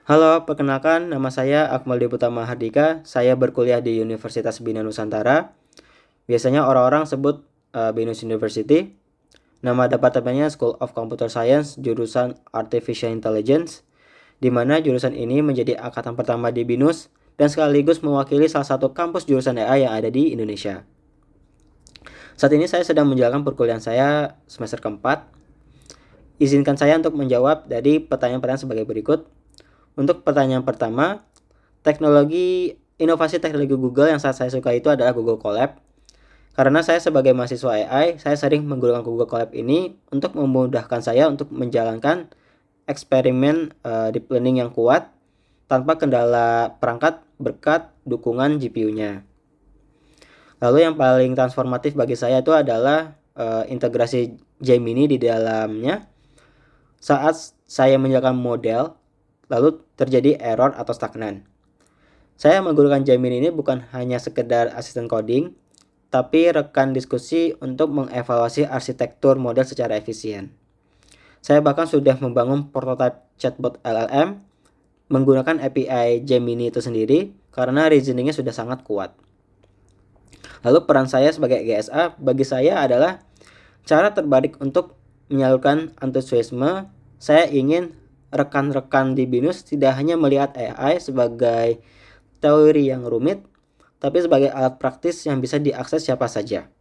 Halo, perkenalkan nama saya Akmal Deputa Mahardika. Saya berkuliah di Universitas Bina Nusantara. Biasanya orang-orang sebut BINUS University. Nama departemennya School of Computer Science, jurusan Artificial Intelligence, di mana jurusan ini menjadi angkatan pertama di BINUS dan sekaligus mewakili salah satu kampus jurusan AI yang ada di Indonesia. Saat ini saya sedang menjalankan perkuliahan saya semester keempat. Izinkan saya untuk menjawab dari pertanyaan-pertanyaan sebagai berikut. Untuk pertanyaan pertama, inovasi teknologi Google yang saya suka itu adalah Google Colab. Karena saya sebagai mahasiswa AI, saya sering menggunakan Google Colab ini untuk memudahkan saya untuk menjalankan eksperimen deep learning yang kuat tanpa kendala perangkat berkat dukungan GPU-nya. Lalu yang paling transformatif bagi saya itu adalah integrasi Gemini di dalamnya. Saat saya menjalankan model, lalu terjadi error atau stagnan. Saya menggunakan Gemini ini bukan hanya sekedar asisten coding, tapi rekan diskusi untuk mengevaluasi arsitektur model secara efisien. Saya bahkan sudah membangun prototipe chatbot LLM menggunakan API Gemini itu sendiri karena reasoningnya sudah sangat kuat. Lalu peran saya sebagai GSA bagi saya adalah cara terbaik untuk menyalurkan antusiasme. Saya ingin rekan-rekan di BINUS tidak hanya melihat AI sebagai teori yang rumit, tapi sebagai alat praktis yang bisa diakses siapa saja.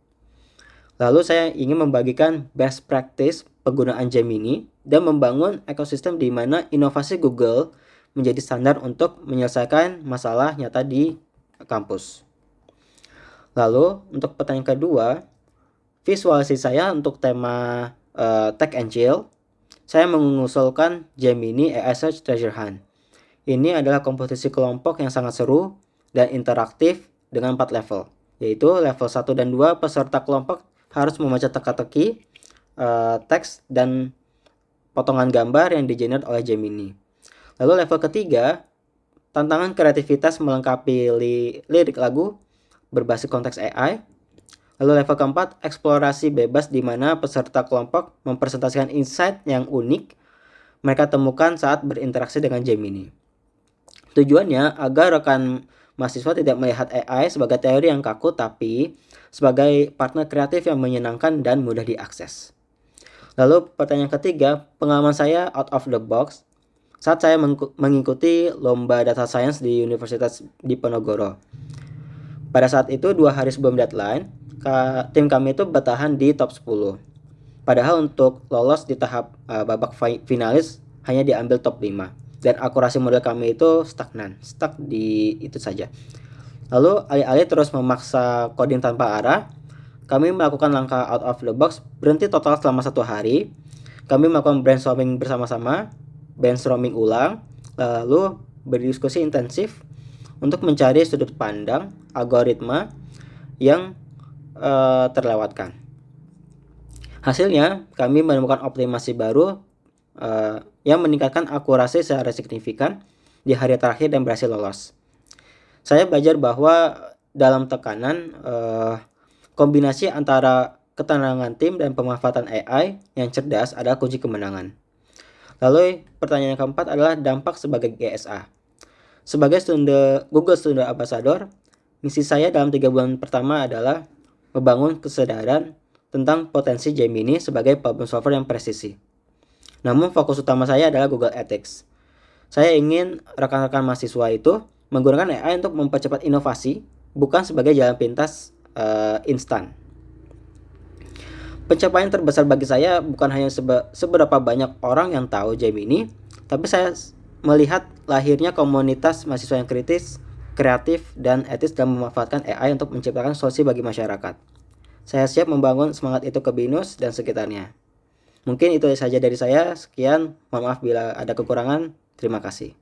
Lalu saya ingin membagikan best practice penggunaan Gemini dan membangun ekosistem di mana inovasi Google menjadi standar untuk menyelesaikan masalah nyata di kampus. Lalu untuk pertanyaan kedua, visualisasi saya untuk tema Tech and Chill, saya mengusulkan Gemini AI Search Treasure Hunt. Ini adalah kompetisi kelompok yang sangat seru dan interaktif dengan 4 level, yaitu level 1 dan 2 peserta kelompok harus membaca teka-teki, teks, dan potongan gambar yang digenerate oleh Gemini. Lalu level ketiga, tantangan kreativitas melengkapi lirik lagu berbasis konteks AI. Lalu level keempat, eksplorasi bebas di mana peserta kelompok mempresentasikan insight yang unik mereka temukan saat berinteraksi dengan Gemini. Tujuannya agar rekan mahasiswa tidak melihat AI sebagai teori yang kaku, tapi sebagai partner kreatif yang menyenangkan dan mudah diakses. Lalu pertanyaan ketiga, pengalaman saya out of the box saat saya mengikuti lomba data science di Universitas Diponegoro. Pada saat itu 2 hari sebelum deadline, tim kami itu bertahan di top 10. Padahal untuk lolos di tahap babak finalis hanya diambil top 5. Dan akurasi model kami itu stuck di itu saja. Lalu alih-alih terus memaksa coding tanpa arah, kami melakukan langkah out of the box, berhenti total selama 1 hari. Kami melakukan brainstorming bersama-sama, brainstorming ulang, lalu berdiskusi intensif untuk mencari sudut pandang algoritma yang terlewatkan. Hasilnya, kami menemukan optimasi baru yang meningkatkan akurasi secara signifikan di hari terakhir dan berhasil lolos. Saya belajar bahwa dalam tekanan, kombinasi antara ketenangan tim dan pemanfaatan AI yang cerdas adalah kunci kemenangan. Lalu pertanyaan yang keempat adalah dampak sebagai GSA. Sebagai Google Student Ambassador, misi saya dalam 3 bulan pertama adalah membangun kesadaran tentang potensi Gemini sebagai problem solver yang presisi. Namun fokus utama saya adalah Google Ethics. Saya ingin rekan-rekan mahasiswa itu menggunakan AI untuk mempercepat inovasi, bukan sebagai jalan pintas instan. Pencapaian terbesar bagi saya bukan hanya seberapa banyak orang yang tahu Gemini, tapi saya melihat lahirnya komunitas mahasiswa yang kritis, kreatif, dan etis dalam memanfaatkan AI untuk menciptakan solusi bagi masyarakat. Saya siap membangun semangat itu ke BINUS dan sekitarnya. Mungkin itu saja dari saya. Sekian, mohon maaf bila ada kekurangan. Terima kasih.